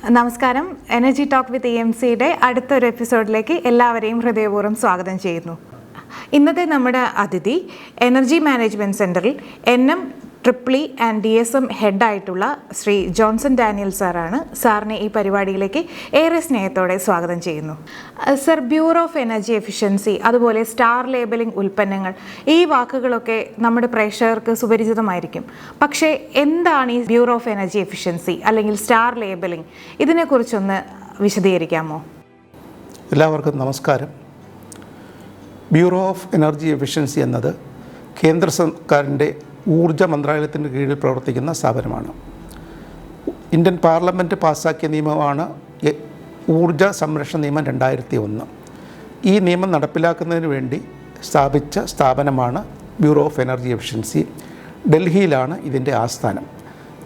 നമസ്കാരം. Energy talk with EMCയുടെ അടുത്തൊരു എപ്പിസോഡിലേക്ക് എല്ലാവരെയും ഹൃദയപൂർവ്വം സ്വാഗതം ചെയ്യുന്നു. ഇന്നത്തെ നമ്മുടെ അതിഥി എനർജി മാനേജ്മെൻറ്റ് സെൻറ്ററിൽ NMEEE ആൻഡ് DSM ഹെഡായിട്ടുള്ള ശ്രീ ജോൺസൺ ഡാനിയൽ സാറാണ്. സാറിനെ ഈ പരിപാടിയിലേക്ക് ഏറെ സ്നേഹത്തോടെ സ്വാഗതം ചെയ്യുന്നു. Sir, bureau of energy efficiency, അതുപോലെ സ്റ്റാർ ലേബലിംഗ് ഉൽപ്പന്നങ്ങൾ, ഈ വാക്കുകളൊക്കെ നമ്മുടെ പ്രേക്ഷകർക്ക് സുപരിചിതമായിരിക്കും. പക്ഷേ എന്താണ് ഈ ബ്യൂറോ ഓഫ് എനർജി എഫിഷ്യൻസി അല്ലെങ്കിൽ സ്റ്റാർ ലേബലിംഗ്? ഇതിനെക്കുറിച്ചൊന്ന് വിശദീകരിക്കാമോ? എല്ലാവർക്കും നമസ്കാരം. ബ്യൂറോ ഓഫ് എനർജി എഫിഷ്യൻസി എന്നത് കേന്ദ്ര സർക്കാരിൻ്റെ ഊർജ്ജ മന്ത്രാലയത്തിൻ്റെ കീഴിൽ പ്രവർത്തിക്കുന്ന സ്ഥാപനമാണ്. ഇന്ത്യൻ പാർലമെൻറ്റ് പാസ്സാക്കിയ നിയമമാണ് ഊർജ്ജ സംരക്ഷണ നിയമം 2001. ഈ നിയമം നടപ്പിലാക്കുന്നതിന് വേണ്ടി സ്ഥാപിച്ച സ്ഥാപനമാണ് ബ്യൂറോ ഓഫ് എനർജി എഫിഷ്യൻസി. ഡൽഹിയിലാണ് ഇതിൻ്റെ ആസ്ഥാനം.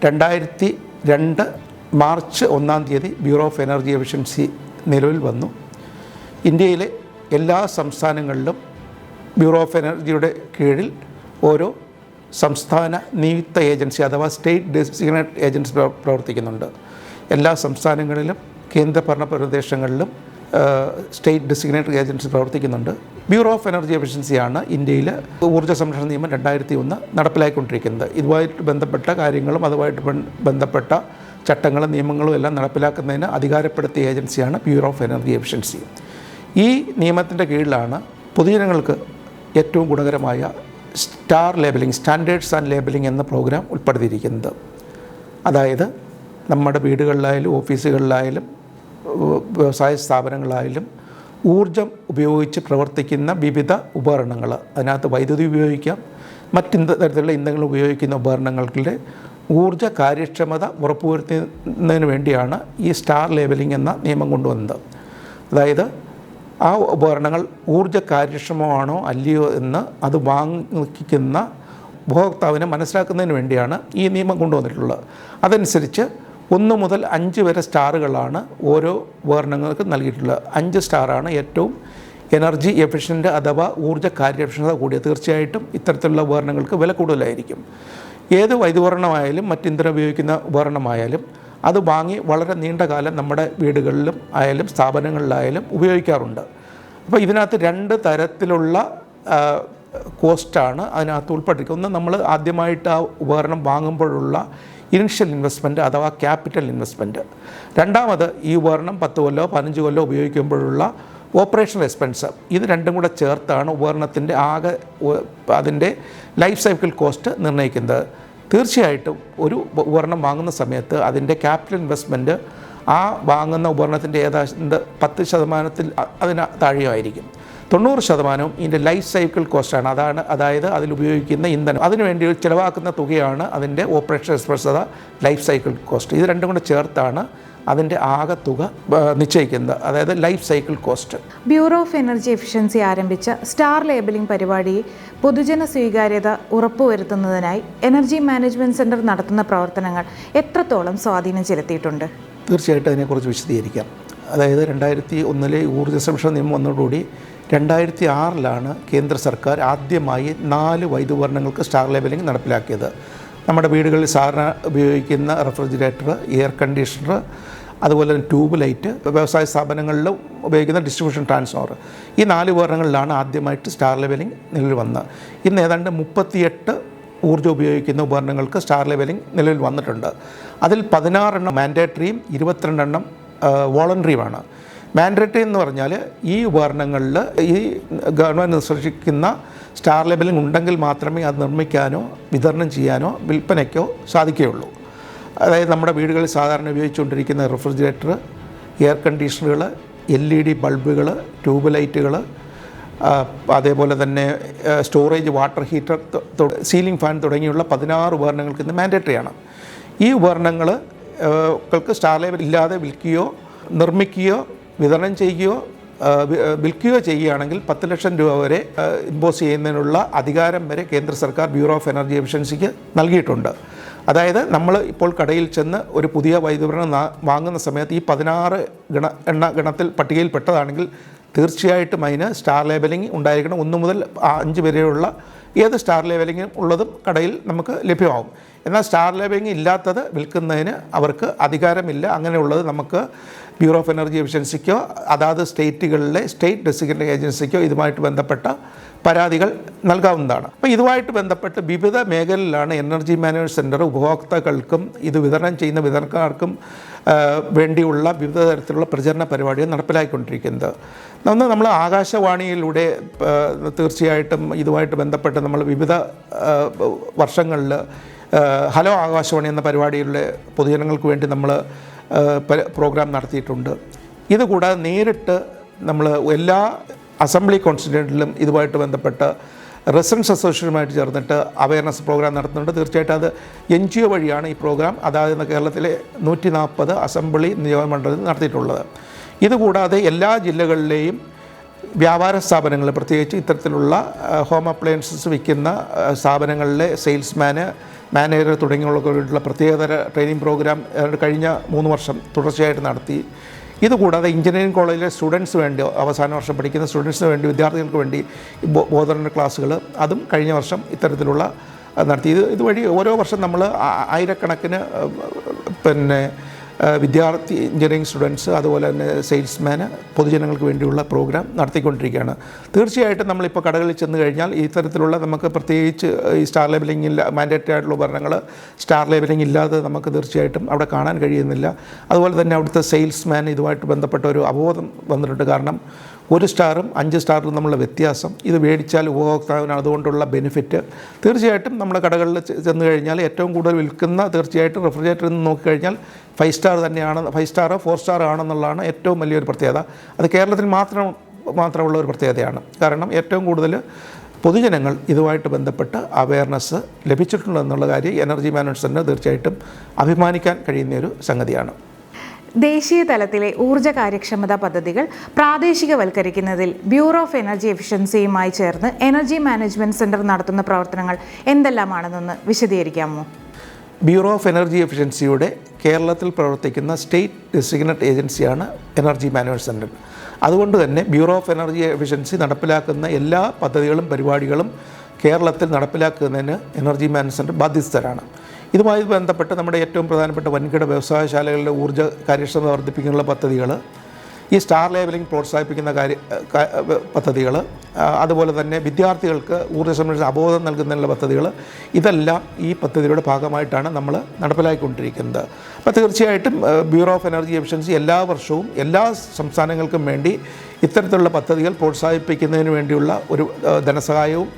2002 March 1 bureau of energy efficiency നിലവിൽ വന്നു. ഇന്ത്യയിലെ എല്ലാ സംസ്ഥാനങ്ങളിലും ബ്യൂറോ ഓഫ് എനർജിയുടെ കീഴിൽ ഓരോ സംസ്ഥാന നിയുക്ത ഏജൻസി അഥവാ സ്റ്റേറ്റ് ഡെസിഗ്നേറ്റ് ഏജൻസി പ്രവർത്തിക്കുന്നുണ്ട്. എല്ലാ സംസ്ഥാനങ്ങളിലും കേന്ദ്രഭരണ പ്രദേശങ്ങളിലും സ്റ്റേറ്റ് ഡെസിഗ്നേറ്റ് ഏജൻസി പ്രവർത്തിക്കുന്നുണ്ട്. ബ്യൂറോ ഓഫ് എനർജി എഫിഷ്യൻസിയാണ് ഇന്ത്യയിൽ ഊർജ്ജ സംരക്ഷണ നിയമം 2001 നടപ്പിലാക്കിക്കൊണ്ടിരിക്കുന്നത്. ഇതുമായിട്ട് ബന്ധപ്പെട്ട കാര്യങ്ങളും അതുമായിട്ട് ബന്ധപ്പെട്ട ചട്ടങ്ങളും നിയമങ്ങളും എല്ലാം നടപ്പിലാക്കുന്നതിന് അധികാരപ്പെടുത്തിയ ഏജൻസിയാണ് ബ്യൂറോ ഓഫ് എനർജി എഫിഷ്യൻസി. ഈ നിയമത്തിൻ്റെ കീഴിലാണ് പൊതുജനങ്ങൾക്ക് ഏറ്റവും ഗുണകരമായ star labelling, standards and labelling എന്ന പ്രോഗ്രാം ഉൾപ്പെടുത്തിയിരിക്കുന്നത്. അതായത് നമ്മുടെ വീടുകളിലായാലും ഓഫീസുകളിലായാലും വ്യവസായ സ്ഥാപനങ്ങളായാലും ഊർജം ഉപയോഗിച്ച് പ്രവർത്തിക്കുന്ന വിവിധ ഉപകരണങ്ങൾ, അതിനകത്ത് വൈദ്യുതി ഉപയോഗിക്കാം, തരത്തിലുള്ള ഇന്ധനങ്ങൾ ഉപയോഗിക്കുന്ന ഉപകരണങ്ങളുടെ ഊർജ്ജ കാര്യക്ഷമത ഉറപ്പുവരുത്തുന്നതിന് വേണ്ടിയാണ് ഈ സ്റ്റാർ ലേബലിംഗ് എന്ന നിയമം കൊണ്ടുവന്നത്. അതായത് ആ ഉപകരണങ്ങൾ ഊർജ്ജ കാര്യക്ഷമമാണോ അല്ലയോ എന്ന് അത് വാങ്ങിക്കുന്ന ഉപഭോക്താവിനെ മനസ്സിലാക്കുന്നതിന് വേണ്ടിയാണ് ഈ നിയമം കൊണ്ടുവന്നിട്ടുള്ളത്. അതനുസരിച്ച് 1 മുതൽ 5 വരെ സ്റ്റാറുകളാണ് ഓരോ ഉപകരണങ്ങൾക്ക് നൽകിയിട്ടുള്ളത്. 5 സ്റ്റാറാണ് ഏറ്റവും എനർജി എഫിഷ്യൻ്റ് അഥവാ ഊർജ്ജ കാര്യക്ഷമത കൂടിയത്. തീർച്ചയായിട്ടും ഇത്തരത്തിലുള്ള ഉപകരണങ്ങൾക്ക് വില കൂടുതലായിരിക്കും. ഏത് വൈദ്യുപകരണമായാലും മറ്റിന്ധനം ഉപയോഗിക്കുന്ന ഉപകരണമായാലും അത് വാങ്ങി വളരെ നീണ്ട കാലം നമ്മുടെ വീടുകളിലും ആയാലും സ്ഥാപനങ്ങളിലായാലും ഉപയോഗിക്കാറുണ്ട്. അപ്പോൾ ഇതിനകത്ത് 2 തരത്തിലുള്ള കോസ്റ്റാണ് അതിനകത്ത് ഉൾപ്പെട്ടിരിക്കുന്നത്. ഒന്ന്, നമ്മൾ ആദ്യമായിട്ട് ആ ഉപകരണം വാങ്ങുമ്പോഴുള്ള ഇനിഷ്യൽ ഇൻവെസ്റ്റ്മെൻറ്റ് അഥവാ ക്യാപിറ്റൽ ഇൻവെസ്റ്റ്മെൻറ്റ്. രണ്ടാമത്, ഈ ഉപകരണം 10 കൊല്ലോ 15 കൊല്ലോ ഉപയോഗിക്കുമ്പോഴുള്ള ഓപ്പറേഷണൽ എക്സ്പെൻസ്. ഇത് രണ്ടും കൂടെ ചേർത്താണ് ഉപകരണത്തിൻ്റെ ആകെ അതിൻ്റെ ലൈഫ് സൈക്കിൾ കോസ്റ്റ് നിർണ്ണയിക്കുന്നത്. തീർച്ചയായിട്ടും ഒരു ഉപകരണം വാങ്ങുന്ന സമയത്ത് അതിൻ്റെ ക്യാപിറ്റൽ ഇൻവെസ്റ്റ്മെൻറ്റ് ആ വാങ്ങുന്ന ഉപകരണത്തിൻ്റെ ഏതാണ്ട് 10% അതിന് താഴെയായിരിക്കും. 90% ഇതിൻ്റെ ലൈഫ് സൈക്കിൾ കോസ്റ്റാണ്. അതായത് അതിലുപയോഗിക്കുന്ന ഇന്ധനം, അതിനുവേണ്ടി ചിലവാക്കുന്ന തുകയാണ് അതിൻ്റെ ഓപ്പറേഷൻ എക്സ്പെൻസ് അഥവാ ലൈഫ് സൈക്കിൾ കോസ്റ്റ്. ഇത് രണ്ടും കൂടെ ചേർത്താണ് അതിൻ്റെ ആകെ തുക നിശ്ചയിക്കുന്നത്, അതായത് life cycle cost. Bureau of energy efficiency ആരംഭിച്ച സ്റ്റാർ ലേബലിംഗ് പരിപാടി പൊതുജന സ്വീകാര്യത ഉറപ്പുവരുത്തുന്നതിനായി എനർജി മാനേജ്മെൻറ്റ് സെൻറ്റർ നടത്തുന്ന പ്രവർത്തനങ്ങൾ എത്രത്തോളം സ്വാധീനം ചെലുത്തിയിട്ടുണ്ട്? തീർച്ചയായിട്ടും അതിനെക്കുറിച്ച് വിശദീകരിക്കാം. അതായത് 2001 ഊർജ്ജ സംരക്ഷണ നിയമം വന്നതോടുകൂടി 2006 കേന്ദ്ര സർക്കാർ ആദ്യമായി 4 വൈദ്യുപകരണങ്ങൾക്ക് സ്റ്റാർ ലേബലിംഗ് നടപ്പിലാക്കിയത്. നമ്മുടെ വീടുകളിൽ സാധാരണ ഉപയോഗിക്കുന്ന റെഫ്രിജറേറ്റർ, എയർ കണ്ടീഷണർ, അതുപോലെ തന്നെ ട്യൂബ് ലൈറ്റ്, വ്യവസായ സ്ഥാപനങ്ങളിലും ഉപയോഗിക്കുന്ന ഡിസ്ട്രിബ്യൂഷൻ ട്രാൻസ്ഫോമർ, ഈ 4 ഉപകരണങ്ങളിലാണ് ആദ്യമായിട്ട് സ്റ്റാർ ലേബലിംഗ് നിലവിൽ വന്നത്. ഇന്ന് ഏതാണ്ട് 38 ഊർജ്ജം ഉപയോഗിക്കുന്ന ഉപകരണങ്ങൾക്ക് സ്റ്റാർ ലേബലിംഗ് നിലവിൽ വന്നിട്ടുണ്ട്. അതിൽ 16 മാൻഡേറ്ററിയും 22 വോളണ്ടറിയുമാണ്. മാൻഡേറ്ററി എന്ന് പറഞ്ഞാൽ ഈ ഉപകരണങ്ങളിൽ ഈ ഗവൺമെൻറ് നിർദ്ദേശിക്കുന്ന സ്റ്റാർ ലേബലിംഗ് ഉണ്ടെങ്കിൽ മാത്രമേ അത് നിർമ്മിക്കാനോ വിതരണം ചെയ്യാനോ വിൽപ്പനയ്ക്കോ സാധിക്കുകയുള്ളൂ. അതായത് നമ്മുടെ വീടുകളിൽ സാധാരണ ഉപയോഗിച്ചുകൊണ്ടിരിക്കുന്ന റെഫ്രിജറേറ്റർ, എയർ കണ്ടീഷണറുകൾ, LED ബൾബുകൾ, ട്യൂബ് ലൈറ്റുകൾ, അതേപോലെ തന്നെ storage water heater, ceiling fan തുടങ്ങിയുള്ള 16 ഉപകരണങ്ങൾക്ക് ഇന്ന് മാൻഡേറ്ററിയാണ്. ഈ ഉപകരണങ്ങൾക്ക് സ്റ്റാർ ലേബൽ ഇല്ലാതെ വിൽക്കുകയോ നിർമ്മിക്കുകയോ വിതരണം ചെയ്യുകയോ വിൽക്കുകയോ ചെയ്യുകയാണെങ്കിൽ 10 ലക്ഷം രൂപ വരെ ഇമ്പോസ് ചെയ്യുന്നതിനുള്ള അധികാരം വരെ കേന്ദ്ര സർക്കാർ ബ്യൂറോ ഓഫ് എനർജി എഫിഷ്യൻസിക്ക് നൽകിയിട്ടുണ്ട്. അതായത് നമ്മൾ ഇപ്പോൾ കടയിൽ ചെന്ന് ഒരു പുതിയ വൈദ്യുതോപകരണം വാങ്ങുന്ന സമയത്ത് ഈ 16 ഗണത്തിൽ പട്ടികയിൽ പെട്ടതാണെങ്കിൽ തീർച്ചയായിട്ടും അതിന് സ്റ്റാർ ലേബലിംഗ് ഉണ്ടായിരിക്കണം. 1 മുതൽ 5 വരെയുള്ള ഏത് സ്റ്റാർ ലേബലിംഗും ഉള്ളതും കടയിൽ നമുക്ക് ലഭ്യമാവും. എന്നാൽ സ്റ്റാർ ലേബലിംഗ് ഇല്ലാത്തത് വിൽക്കുന്നതിന് അവർക്ക് അധികാരമില്ല. അങ്ങനെയുള്ളത് നമുക്ക് ബ്യൂറോ ഓഫ് എനർജി എഫിഷ്യൻസിക്കോ അതാത് സ്റ്റേറ്റുകളിലെ സ്റ്റേറ്റ് ഡെസിഗ്നേറ്റഡ് ഏജൻസിക്കോ ഇതുമായിട്ട് ബന്ധപ്പെട്ട പരാതികൾ നൽകാവുന്നതാണ്. അപ്പോൾ ഇതുമായിട്ട് ബന്ധപ്പെട്ട് വിവിധ മേഖലയിലാണ് എനർജി മാനേജ്മെൻറ്റ് സെൻറ്റർ ഉപഭോക്താക്കൾക്കും ഇത് വിതരണം ചെയ്യുന്ന വിതരണക്കാർക്കും വേണ്ടിയുള്ള വിവിധ തരത്തിലുള്ള പ്രചരണ പരിപാടികൾ നടപ്പിലാക്കിക്കൊണ്ടിരിക്കുന്നത്. നമ്മൾ ആകാശവാണിയിലൂടെ തീർച്ചയായിട്ടും ഇതുമായിട്ട് ബന്ധപ്പെട്ട് നമ്മൾ വിവിധ വർഷങ്ങളിൽ ഹലോ ആകാശവാണി എന്ന പരിപാടിയിലൂടെ പൊതുജനങ്ങൾക്ക് വേണ്ടി നമ്മൾ പ്രോഗ്രാം നടത്തിയിട്ടുണ്ട്. ഇതുകൂടാതെ നേരിട്ട് നമ്മൾ എല്ലാ അസംബ്ലി കോൺസ്റ്റിറ്റ്യൂവൻറ്റിലും ഇതുമായിട്ട് ബന്ധപ്പെട്ട് റെസിഡൻസ് അസോസിയേഷനുമായിട്ട് ചേർന്നിട്ട് അവയർനെസ് പ്രോഗ്രാം നടത്തുന്നുണ്ട്. തീർച്ചയായിട്ടും അത് NGO വഴിയാണ് ഈ പ്രോഗ്രാം അതായത് കേരളത്തിലെ 140 അസംബ്ലി നിയോജകമണ്ഡലത്തിൽ നടത്തിയിട്ടുള്ളത്. ഇതുകൂടാതെ എല്ലാ ജില്ലകളിലെയും വ്യാപാര സ്ഥാപനങ്ങൾ, പ്രത്യേകിച്ച് ഇത്തരത്തിലുള്ള ഹോം അപ്ലയൻസസ് വിൽക്കുന്ന സ്ഥാപനങ്ങളിലെ സെയിൽസ്മാന്, മാനേജർ തുടങ്ങിയുള്ളവർക്കുള്ള പ്രത്യേകതര ട്രെയിനിങ് പ്രോഗ്രാം കഴിഞ്ഞ 3 വർഷം തുടർച്ചയായിട്ട് നടത്തി. ഇതുകൂടാതെ എഞ്ചിനീയറിംഗ് കോളേജിലെ സ്റ്റുഡൻസ് വേണ്ടി, അവസാന വർഷം പഠിക്കുന്ന സ്റ്റുഡൻസിന് വേണ്ടി, വിദ്യാർത്ഥികൾക്ക് വേണ്ടി ബോധവൽക്കരണ ക്ലാസ്സുകൾ അതും കഴിഞ്ഞ വർഷം ഇത്തരത്തിലുള്ള നടത്തി. ഇതുവഴി ഓരോ വർഷം നമ്മൾ ആയിരക്കണക്കിന് വിദ്യാർത്ഥി, എഞ്ചിനീയറിംഗ് സ്റ്റുഡൻസ്, അതുപോലെ തന്നെ സെയിൽസ്മാന്, പൊതുജനങ്ങൾക്ക് വേണ്ടിയുള്ള പ്രോഗ്രാം നടത്തിക്കൊണ്ടിരിക്കുകയാണ്. തീർച്ചയായിട്ടും നമ്മളിപ്പോൾ കടകളിൽ ചെന്ന് കഴിഞ്ഞാൽ ഇത്തരത്തിലുള്ള നമുക്ക് പ്രത്യേകിച്ച് ഈ സ്റ്റാർ ലേബലിംഗ് ഇല്ല, മാൻഡേറ്ററി ആയിട്ടുള്ള ഉപകരണങ്ങൾ സ്റ്റാർ ലേബലിംഗ് ഇല്ലാതെ നമുക്ക് തീർച്ചയായിട്ടും അവിടെ കാണാൻ കഴിയുന്നില്ല. അതുപോലെ തന്നെ അവിടുത്തെ സെയിൽസ്മാൻ ഇതുമായിട്ട് ബന്ധപ്പെട്ട ഒരു അവബോധം വന്നിട്ടുണ്ട്. കാരണം 1 സ്റ്റാറും 5 സ്റ്റാറും തമ്മിലുള്ള വ്യത്യാസം, ഇത് മേടിച്ചാൽ ഉപഭോക്താവിന് അതുകൊണ്ടുള്ള ബെനിഫിറ്റ്. തീർച്ചയായിട്ടും നമ്മുടെ കടകളിൽ ചെന്ന് കഴിഞ്ഞാൽ ഏറ്റവും കൂടുതൽ വിൽക്കുന്ന തീർച്ചയായിട്ടും റെഫ്രിജറേറ്ററിൽ നിന്ന് നോക്കിക്കഴിഞ്ഞാൽ 5 സ്റ്റാർ തന്നെയാണ്, 5 സ്റ്റാറോ 4 സ്റ്റാറോ ആണെന്നുള്ളതാണ് ഏറ്റവും വലിയൊരു പ്രത്യേകത. അത് കേരളത്തിൽ മാത്രമുള്ള ഒരു പ്രത്യേകതയാണ്. കാരണം ഏറ്റവും കൂടുതൽ പൊതുജനങ്ങൾ ഇതുമായിട്ട് ബന്ധപ്പെട്ട് അവയർനെസ് ലഭിച്ചിട്ടുണ്ടെന്നുള്ള കാര്യം എനർജി മാനേജ്മെൻറ്റിന് തീർച്ചയായിട്ടും അഭിമാനിക്കാൻ കഴിയുന്ന ഒരു സംഗതിയാണ്. ദേശീയ തലത്തിലെ ഊർജ്ജ കാര്യക്ഷമതാ പദ്ധതികൾ പ്രാദേശികവൽക്കരിക്കുന്നതിൽ ബ്യൂറോ ഓഫ് എനർജി എഫിഷ്യൻസിയുമായി ചേർന്ന് എനർജി മാനേജ്മെൻറ്റ് സെൻറ്റർ നടത്തുന്ന പ്രവർത്തനങ്ങൾ എന്തെല്ലാമാണെന്നൊന്ന് വിശദീകരിക്കാമോ? ബ്യൂറോ ഓഫ് എനർജി എഫിഷ്യൻസിയുടെ കേരളത്തിൽ പ്രവർത്തിക്കുന്ന സ്റ്റേറ്റ് ഡെസിഗ്നേറ്റഡ് ഏജൻസിയാണ് എനർജി മാനേജ്മെൻറ്റ് സെൻറ്റർ. അതുകൊണ്ട് തന്നെ ബ്യൂറോ ഓഫ് എനർജി എഫിഷ്യൻസി നടപ്പിലാക്കുന്ന എല്ലാ പദ്ധതികളും പരിപാടികളും കേരളത്തിൽ നടപ്പിലാക്കുന്നതിന് എനർജി മാനേജ്മെൻറ്റ് സെൻറ്റർ ബാധ്യസ്ഥരാണ്. ഇതുമായി ബന്ധപ്പെട്ട് നമ്മുടെ ഏറ്റവും പ്രധാനപ്പെട്ട വൻകിട വ്യവസായശാലകളിലെ ഊർജ്ജ കാര്യക്ഷമത വർദ്ധിപ്പിക്കാനുള്ള പദ്ധതികൾ, ഈ സ്റ്റാർ ലേബലിംഗ് പ്രോത്സാഹിപ്പിക്കുന്ന പദ്ധതികൾ, അതുപോലെ തന്നെ വിദ്യാർത്ഥികൾക്ക് ഊർജ്ജ സംരക്ഷണ അവബോധം നൽകുന്നതിനുള്ള പദ്ധതികൾ, ഇതെല്ലാം ഈ പദ്ധതിയുടെ ഭാഗമായിട്ടാണ് നമ്മൾ നടപ്പിലാക്കിക്കൊണ്ടിരിക്കുന്നത്. അപ്പോൾ തീർച്ചയായിട്ടും ബ്യൂറോ ഓഫ് എനർജി എഫിഷ്യൻസി എല്ലാ വർഷവും എല്ലാ സംസ്ഥാനങ്ങൾക്കും വേണ്ടി ഇത്തരത്തിലുള്ള പദ്ധതികൾ പ്രോത്സാഹിപ്പിക്കുന്നതിന് വേണ്ടിയുള്ള ഒരു ധനസഹായവും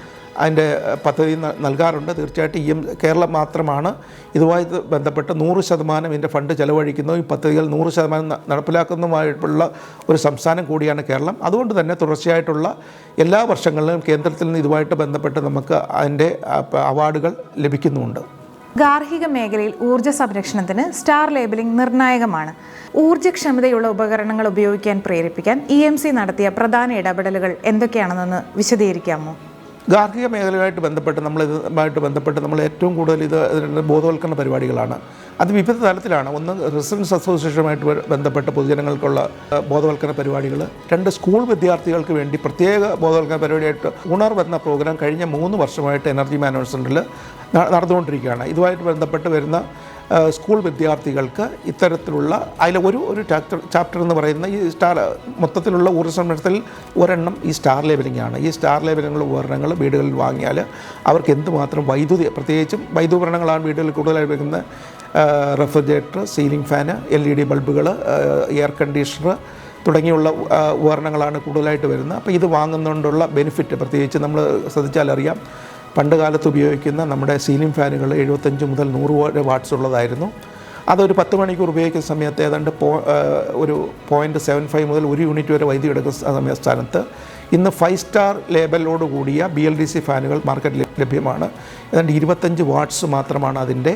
അതിൻ്റെ പദ്ധതി നൽകാറുണ്ട്. തീർച്ചയായിട്ടും കേരളം മാത്രമാണ് ഇതുമായി ബന്ധപ്പെട്ട് 100% ഇതിൻ്റെ ഫണ്ട് ചെലവഴിക്കുന്നു. ഈ പദ്ധതികൾ 100% നടപ്പിലാക്കുന്നതുമായിട്ടുള്ള ഒരു സംസ്ഥാനം കൂടിയാണ് കേരളം. അതുകൊണ്ട് തന്നെ തുടർച്ചയായിട്ടുള്ള എല്ലാ വർഷങ്ങളിലും കേന്ദ്രത്തിൽ നിന്ന് ഇതുമായിട്ട് ബന്ധപ്പെട്ട് നമുക്ക് അതിൻ്റെ അവാർഡുകൾ ലഭിക്കുന്നുമുണ്ട്. ഗാർഹിക മേഖലയിൽ ഊർജ്ജ സംരക്ഷണത്തിന് സ്റ്റാർ ലേബലിംഗ് നിർണായകമാണ്. ഊർജ്ജക്ഷമതയുള്ള ഉപകരണങ്ങൾ ഉപയോഗിക്കാൻ പ്രേരിപ്പിക്കാൻ EMC നടത്തിയ പ്രധാന ഇടപെടലുകൾ എന്തൊക്കെയാണെന്നൊന്ന് വിശദീകരിക്കാമോ? ഗാർഹിക മേഖലയുമായിട്ട് ബന്ധപ്പെട്ട് നമ്മൾ ഏറ്റവും കൂടുതൽ ഇതിൻ്റെ ബോധവൽക്കരണ പരിപാടികളാണ്. അത് വിവിധ തലത്തിലാണ്. ഒന്ന്, റെസിഡൻസ് അസോസിയേഷനുമായിട്ട് ബന്ധപ്പെട്ട പൊതുജനങ്ങൾക്കുള്ള ബോധവൽക്കരണ പരിപാടികൾ. 2, സ്കൂൾ വിദ്യാർത്ഥികൾക്ക് വേണ്ടി പ്രത്യേക ബോധവൽക്കരണ പരിപാടിയായിട്ട് ഉണർവ് എന്ന പ്രോഗ്രാം കഴിഞ്ഞ 3 വർഷമായിട്ട് എനർജി മാനേജ്മെൻറ്റ് സെൻറ്ററിൽ നടന്നുകൊണ്ടിരിക്കുകയാണ്. ഇതുമായിട്ട് ബന്ധപ്പെട്ട് വരുന്ന സ്കൂൾ വിദ്യാർത്ഥികൾക്ക് ഇത്തരത്തിലുള്ള ഒരു ചാപ്റ്റർ എന്ന് പറയുന്ന ഈ സ്റ്റാർ മൊത്തത്തിലുള്ള ഊർജ്ജ സംരക്ഷണത്തിൽ ഒരെണ്ണം ഈ സ്റ്റാർ ലേബലിംഗ് ആണ്. ഈ സ്റ്റാർ ലേബലിംഗുള്ള ഉപകരണങ്ങൾ വീടുകളിൽ വാങ്ങിയാൽ അവർക്ക് എന്തുമാത്രം വൈദ്യുതി, പ്രത്യേകിച്ചും വൈദ്യുപകരണങ്ങളാണ് വീടുകളിൽ കൂടുതലായി ഉപയോഗിക്കുന്ന റെഫ്രിജറേറ്റർ, സീലിംഗ് ഫാന്, LED ബൾബുകൾ, എയർ കണ്ടീഷണർ തുടങ്ങിയുള്ള ഉപകരണങ്ങളാണ് കൂടുതലായിട്ട് വരുന്നത്. അപ്പോൾ ഇത് വാങ്ങുന്നതുകൊണ്ടുള്ള ബെനിഫിറ്റ് പ്രത്യേകിച്ച് നമ്മൾ ശ്രദ്ധിച്ചാൽ അറിയാം. പണ്ട് കാലത്ത് ഉപയോഗിക്കുന്ന നമ്മുടെ സീലിംഗ് ഫാനുകൾ 75 മുതൽ 100 വാട്ട്സ് ഉള്ളതായിരുന്നു. അതൊരു 10 മണിക്കൂർ ഉപയോഗിക്കുന്ന സമയത്ത് ഏതാണ്ട് ഒരു 0.75 മുതൽ 1 യൂണിറ്റ് വരെ വൈദ്യുതി എടുക്കുന്ന സ്ഥാനത്ത് ഇന്ന് 5 സ്റ്റാർ ലേബലോട് കൂടിയ BLDC ഫാനുകൾ മാർക്കറ്റിൽ ലഭ്യമാണ്. ഏതാണ്ട് 25 വാട്ട്സ് മാത്രമാണ് അതിൻ്റെ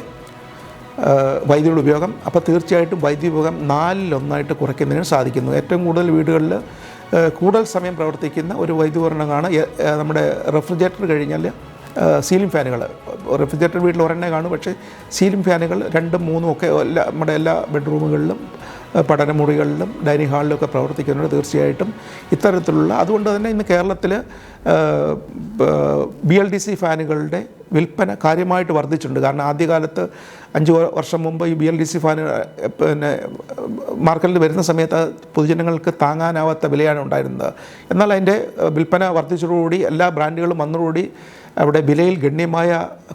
വൈദ്യുതി ഉപയോഗം. അപ്പോൾ തീർച്ചയായിട്ടും വൈദ്യുതി ഉപയോഗം 4-1 കുറയ്ക്കുന്നതിന് സാധിക്കുന്നു. ഏറ്റവും കൂടുതൽ വീടുകളിൽ കൂടുതൽ സമയം പ്രവർത്തിക്കുന്ന ഒരു വൈദ്യുതീകരണമാണ് നമ്മുടെ റെഫ്രിജറേറ്റർ കഴിഞ്ഞാൽ സീലിംഗ് ഫാനുകൾ. റെഫ്രിജറേറ്റർ വീട്ടിൽ ഒരെണ്ണേ കാണും, പക്ഷേ സീലിംഗ് ഫാനുകൾ 2-3 ഒക്കെ നമ്മുടെ എല്ലാ ബെഡ്റൂമുകളിലും പഠനമുറികളിലും ഡൈനിങ് ഹാളിലൊക്കെ പ്രവർത്തിക്കുന്നുണ്ട്. തീർച്ചയായിട്ടും ഇത്തരത്തിലുള്ള അതുകൊണ്ട് തന്നെ ഇന്ന് കേരളത്തിൽ BLDC ഫാനുകളുടെ വിൽപ്പന കാര്യമായിട്ട് വർദ്ധിച്ചിട്ടുണ്ട്. കാരണം ആദ്യകാലത്ത് 5 വർഷം മുമ്പ് ഈ BLDC ഫാൻ പിന്നെ മാർക്കറ്റിൽ വരുന്ന സമയത്ത് പൊതുജനങ്ങൾക്ക് താങ്ങാനാവാത്ത വിലയാണ് ഉണ്ടായിരുന്നത്. എന്നാൽ അതിൻ്റെ വിൽപ്പന വർദ്ധിച്ചതോടുകൂടി എല്ലാ ബ്രാൻഡുകളും വന്നതോടുകൂടി അവിടെ വിലയിൽ ഗണ്യമായ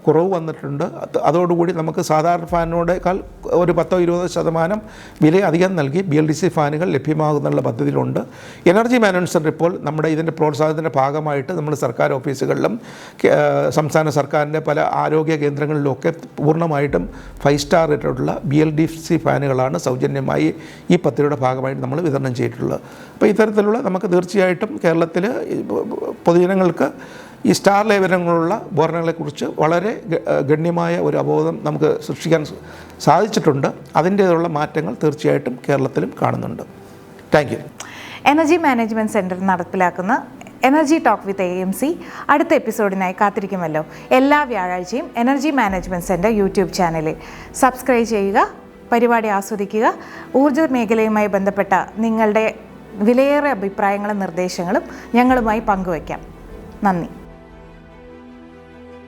കുറവ് വന്നിട്ടുണ്ട്. അതോടുകൂടി നമുക്ക് സാധാരണ ഫാനിനോടേക്കാൾ ഒരു 10-20% വില അധികം നൽകി BLDC ഫാനുകൾ ലഭ്യമാകുന്നുള്ള പദ്ധതിയിലുണ്ട്. എനർജി മാനേജ്മെൻറ്റ് സെൻറ്റർ ഇപ്പോൾ നമ്മുടെ ഇതിൻ്റെ പ്രോത്സാഹനത്തിൻ്റെ ഭാഗമായിട്ട് നമ്മൾ സർക്കാർ ഓഫീസുകളിലും സംസ്ഥാന സർക്കാരിൻ്റെ പല ആരോഗ്യ കേന്ദ്രങ്ങളിലുമൊക്കെ പൂർണ്ണമായിട്ടും 5 സ്റ്റാർ റേറ്റുള്ള BLDC ഫാനുകളാണ് സൗജന്യമായി ഈ പദ്ധതിയുടെ ഭാഗമായിട്ട് നമ്മൾ വിതരണം ചെയ്തിട്ടുള്ളത്. അപ്പോൾ ഇത്തരത്തിലുള്ള നമുക്ക് തീർച്ചയായിട്ടും കേരളത്തിൽ പൊതുജനങ്ങൾക്ക് ഈ സ്റ്റാർ ലേബലുകളുള്ള ഉപകരണങ്ങളെക്കുറിച്ച് വളരെ ഗണ്യമായ ഒരു അവബോധം നമുക്ക് സൃഷ്ടിക്കാൻ സാധിച്ചിട്ടുണ്ട്. അതിൻ്റേതുള്ള മാറ്റങ്ങൾ തീർച്ചയായിട്ടും കേരളത്തിലും കാണുന്നുണ്ട്. Thank you. Energy management centre നടപ്പിലാക്കുന്ന എനർജി ടോക്ക് വിത്ത് AMC അടുത്ത എപ്പിസോഡിനായി കാത്തിരിക്കുമല്ലോ. എല്ലാ വ്യാഴാഴ്ചയും എനർജി മാനേജ്മെൻറ്റ് സെൻറ്റർ യൂട്യൂബ് ചാനലിൽ സബ്സ്ക്രൈബ് ചെയ്യുക, പരിപാടി ആസ്വദിക്കുക. ഊർജ്ജ മേഖലയുമായി ബന്ധപ്പെട്ട നിങ്ങളുടെ വിലയേറിയ അഭിപ്രായങ്ങളും നിർദ്ദേശങ്ങളും ഞങ്ങളുമായി പങ്കുവയ്ക്കാം. നന്ദി.